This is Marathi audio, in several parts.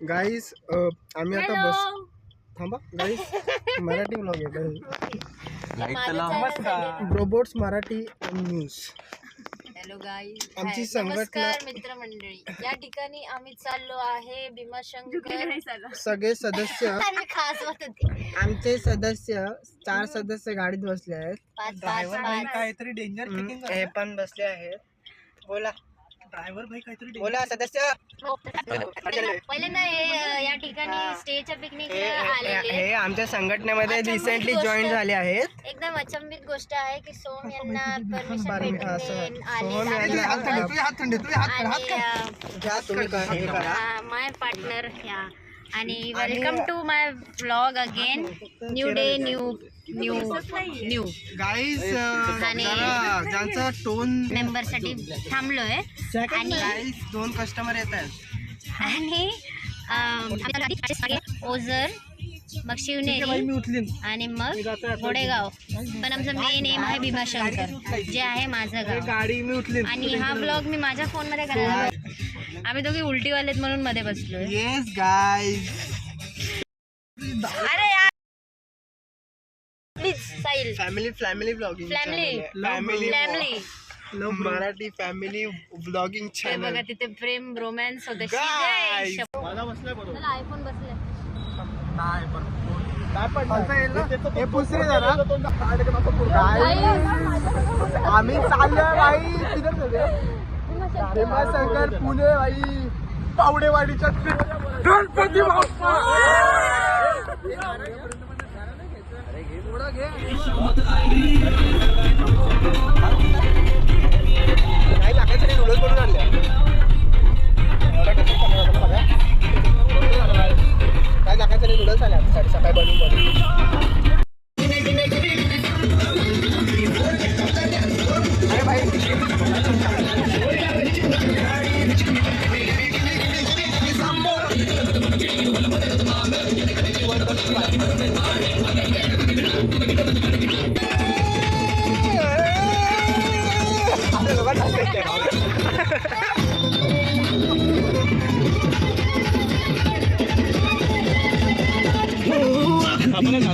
गाईस आम्ही आता बस थांबा गाईस मराठी ब्लॉग येतो robots Marathi news. Hello guys, आमची संघटना मित्रमंडळी, या ठिकाणी आम्ही चाललो आहे भीमाशंकर. सगळे सदस्य आमचे सदस्य 4 सदस्य गाडीत बसले आहेत. काहीतरी डेंजर हे पण बसले आहेत. बोला ड्रायव्हर भाई काहीतरी बोला सदस्य. पहिल्यांदा या ठिकाणी स्टेच्या पिकनिक हे आमच्या संघटनेमध्ये रिसेंटली जॉईन झाले आहेत. एकदम अचंबित गोष्ट आहे की सोम यांना परमिशन माय पार्टनर ह्या आणि welcome to my vlog again. New day new guys ज्यांचा टोन मेंबर साठी थांबलोय आणि गाईस 2 कस्टमर येत आहेत आणि ओझर, मग शिवनेरी आणि मग घोडेगाव. पण आमचं मेन एम आहे भीमाशंकर, जे आहे माझं गाव. गाडी मी उचली आणि हा ब्लॉग मी माझ्या फोन मध्ये करायला, आम्ही दोघी उलटीवालेत म्हणून मध्ये बसलोय. येस गाईस. अरे यार please Sahil. Family blogging family Marathi family blogging हे चॅनल. बघा तिथे प्रेम रोमॅन्स होते. आयफोन बसले आम्ही चाललोय भाई भीमाशंकर पुणे भाई पावडेवाडीच्या गणपती बाप्पा. काय लागायचं नाही नूडल्स बनवून आणल्या. काय लागायचं नाही नूडल्स आल्या सकाळी बनवून अरे भाई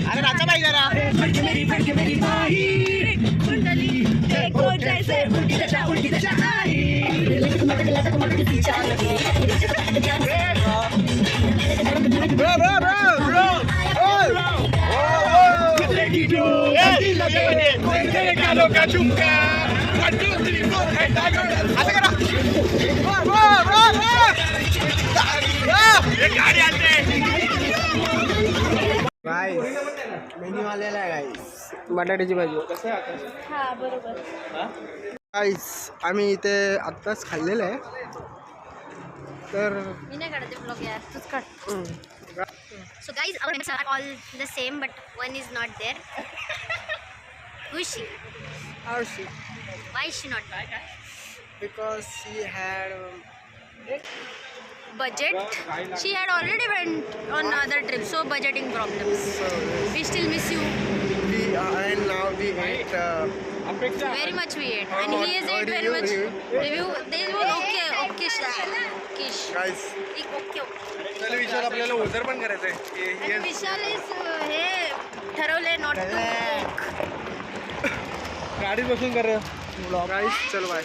अरे नाचा पाहिजे जरा. मेन्यू आलेला आहे गाईस. बटाट्याची भाजी. गाईस आम्ही इथे आत्ताच खाल्लेलं आहे. तर मी नाही काढते ब्लॉग यार, तूच काढ. So guys, our names are all the same, but one is not there. Who is she? Arshi, Why is she not there? because she had Budget. She had already went on other trips, so budgeting problems. We still miss you. and now we ate Very much we ate, and he has ate very much. Review. They were okay. guys. Okay. चल विशाल आपल्याला ओझर पण करायचंय. And Vishal is हे ठरवले not to cook. गाडीत बसून कर ब्लॉग. गाईस चल बाय.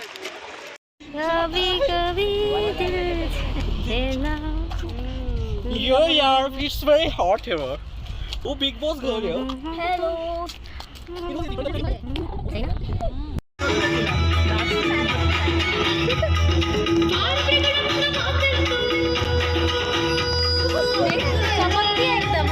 कभी दिल चला. Yo yaar, it's very hot here. Oh, Big Boss girl here. Hello. चमकती है एकदम.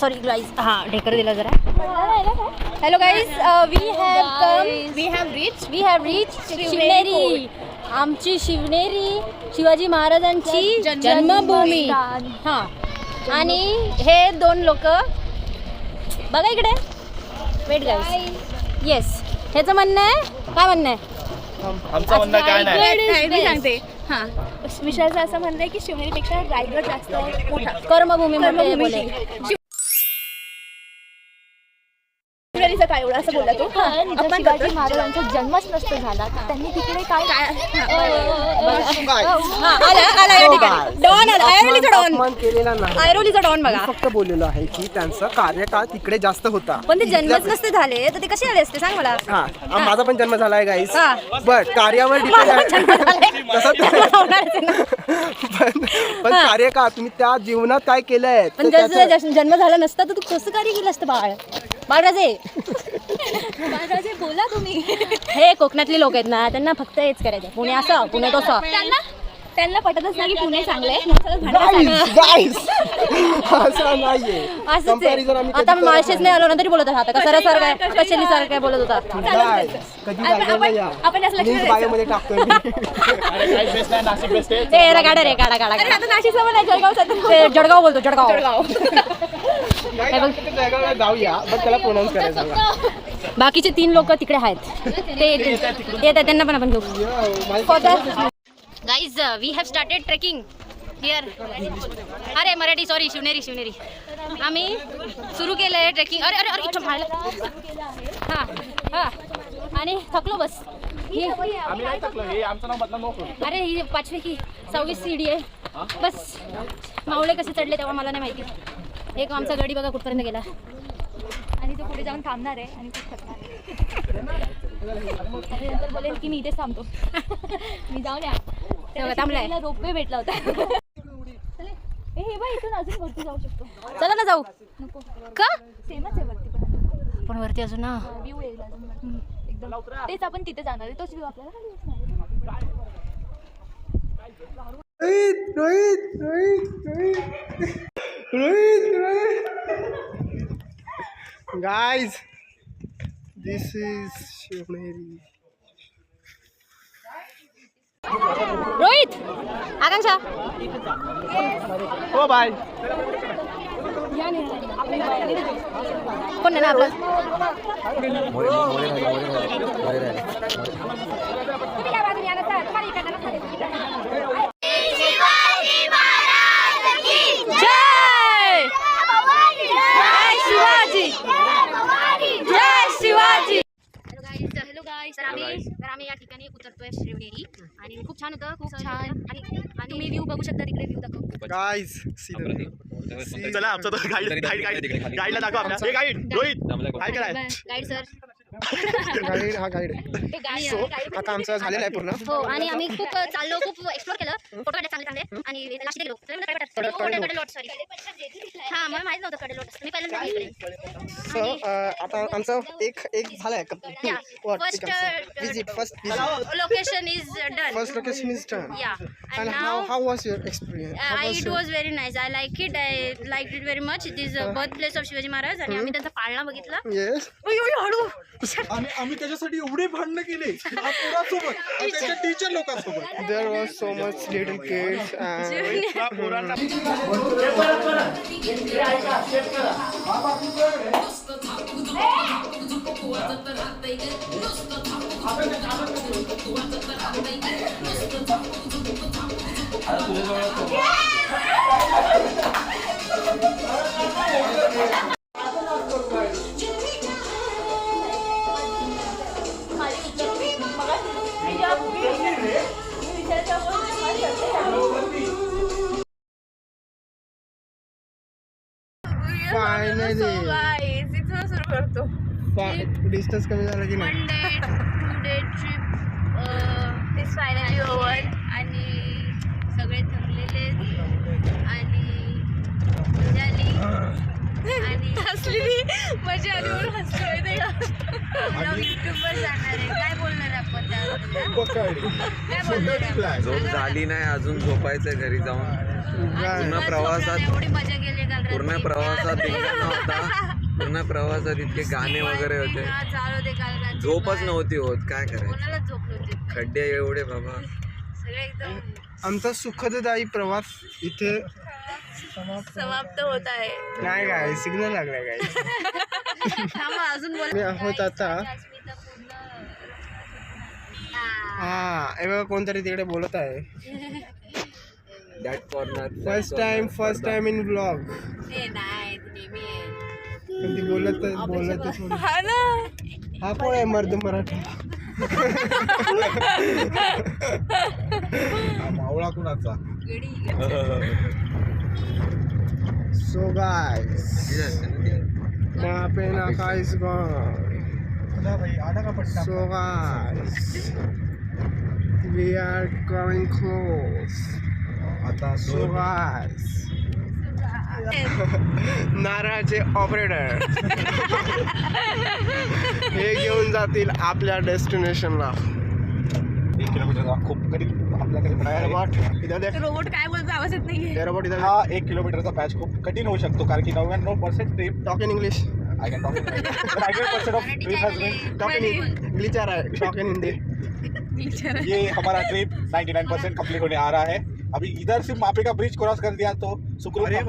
सॉरी गाइस, हाँ ढेकर दिला जरा. Hello guys, we have reach Shivneri. आमची शिवनेरी शिवाजी महाराजांची जन्मभूमी. हां आणि हे 2 लोक बघा इकडे. वेट गाईस. येस, ह्याचं म्हणणं आहे. काय म्हणणं आहे? आमचं म्हणणं काय नाही. मी सांगते. हा, विशालचं असं म्हणणं आहे की शिवनेरीपेक्षा रायगड जास्त मोठा कर्मभूमी मध्ये बोले. शिवनेरीचं काय एवढं असं बोलला तो. आपण शिवाजी महाराजांचा जन्मच नसतो झाला तर त्यांनी तिकडे काय डॉन आयरोलीचा डॉन. केलेला नाही. आयरोलीचा डॉन बघा. फक्त बोललेलो आहे की त्यांचा कार्यकाळ तिकडे जास्त होता. पण ते जन्मच नसते झाले तर ते कसे आले असते सांग मला. हा, माझा पण जन्म झालाय गाईस. हा. बट कार्यावर डिपेंड पण कार्यकाळ तुम्ही त्या जीवनात काय केलंय पण जर तुझा जन्म झाला नसता तर तू कसं कार्य केलं असतं बाळराजे. बाळराजे बोला तुम्ही. हे कोकणातले लोक आहेत ना, त्यांना फक्त हेच करायचं. पुणे असं, पुणे तसं. त्यांना पटतच नाही की पुणे चांगलंय. असं नाहीये. असंच आहे. आता माळशेच नाही आलो ना तरी बोलत होता. सर सर काय कशाली सर काय बोलत होता. कधी आपण असं लक्ष बायोमध्ये टाकतोय. ते काढा रे, काढा काढा. आता नाशिकला पण आहे, जळगावचा ते जळगाव बोलतो, जळगाव. जाऊया बट त्याला प्रोनाऊन्स करायचं. बाकीचे 3 लोक तिकडे आहेत. ते येतात, त्यांना पण आपण घेऊ. Guys, we have started trekking here. अरे मराठी, सॉरी, शिवनेरी. आम्ही सुरू केलं आहे ट्रेकिंग. अरे अरे अरे इथं हां हां. आणि थकलो बस. अरे ही 5वी की 6वी सीडी आहे. बस मावळे कसे चढले तेव्हा मला नाही माहिती. एक आमचा गाडी बघा कुठपर्यंत गेला. आणि तो पुढे जाऊन थांबणार आहे आणि खूप थकणार आहे. नंतर बोलेल की मी इथेच थांबतो. मी जाऊन या. थांबलाय. रोपवे भेटला होता. हे बघ, इथून अजून वरती जाऊ शकतो. चला ना जाऊ. नको का? सेमच आहे वरती पण. पण वरती अजून ना व्ह्यू येईल अजून एकदम. तेच आपण तिथे जाणार आहे. तोच व्ह्यू आपल्याला खाली दिसणार Rohit. Guys, this is Shivneri. Rohit, आकांक्षा. हो बाय. कोण नाही ना आपला. जय शिवाजी. जय शिवाजी. हॅलो गाईज, तर आम्ही या ठिकाणी उतरतोय शिवनेरी आणि खूप छान होतं, खूप छान. आणि तुम्ही व्ह्यू बघू शकता तिकडे. व्ह्यू दाखव Guys, चला आमचा तो गाईडला दाखव आपल्या. हे गाईड रोहित काय कराय. Guide sir. गाईड हा गाईड. सो आता आमचं झालेलं आहे पूर्ण. हो, आणि आम्ही खूप चाललो, खूप एक्सप्लोर केलं. फोटो काढले चांगले आणि नाशिक गेलो. कडेलोट, सॉरी. हां, मला माहित नव्हतं कडेलोट. मी पहिल्यांदा इकडे. सो आता आमचं एक झालंय. First location is done. First location is done. Yeah. And how was your experience? It was very nice. I like it. I liked it very much. It is birthplace of Shivaji Maharaj आणि आम्ही त्यांचा पाळणा बघितला. Yes. हळू. आम्ही त्याच्यासाठी एवढे भांडणं केले पोरासोबत आणि त्याच्या टीचर लोकांसोबत. There was so much little kids and finally इथून सुरू करतो. डिस्टन्स कमी झाला की नाही. 1 day 2 day trip is finally over आणि सगळे थकलेले आणि मजा आली आणि हसली. मजा आली म्हणून हसलोय ते का. युट्यूबवर जाणार आहे. काय बोलणार आपण त्याबद्दल? काय बोलणार? झोप झाली नाही अजून, झोपायचं घरी जाऊन. पूर्ण प्रवासात एवढी मजा केली काल रात्री. पूर्ण प्रवासात धिंगाणा होता. पूर्ण प्रवासात इतके गाणे वगैरे होते. चालू होते काल रात्री. झोपच नव्हती होत. काय करायचं. कोणालाच झोप नव्हती. खड्डे एवढे बाबा. सगळे एकदम आमचा सुखददायी प्रवास इथे समाप्त होत आहे. नाही काय सिग्नल लागलाय काय थांबा अजून बोल. मी आहोत आता हा हे बघा कोणतरी तिकडे बोलत आहे. That corner first time in blog. ए नाही नेहमी आहे. ती बोलत हा ना. हा कोण आहे मर्द मराठी. मावळा कुणाचा सो गाइस यहाँ पे ना guys so guys we are going close आता so guys नारळाचे ऑपरेटर हे घेऊन जातील आपल्या डेस्टिनेशनला. 1 किलोमीटरचा खूप कठीण आपल्याकडे एअरपोर्ट इधर देख. रोबोट काय बोलतो आवाज येत नाहीये. एअरपोर्ट इधर हा 1 किलोमीटरचा पॅच खूप कठीण होऊ शकतो कारण की 99% trip talk in English. I can talk in English. But 99% of trip has been talk in English आ रहा है. Talk in Hindi. ये हमारा ट्रिप 99% कंप्लीट होने आ रहा है. अभी इधर से मापे का ब्रिज क्रॉस कर दिया तो सुखरूप है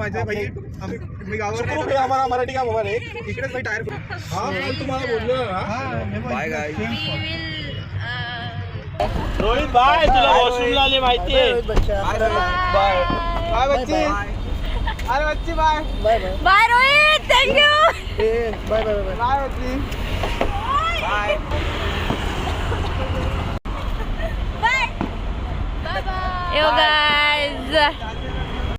हमारा मराठी का मोबाईल आहे. इकडेच भाई टायर. हा तुम्हाला बोललो ना. Bye guy. We will Rohit bye तुला वॉशरूमला आले माहितीये. बाय बच्ची. अरे बच्ची bye. Bye bye. Bye Rohit thank you. Bye bye bye. Bye बच्ची. बाय. Yo guys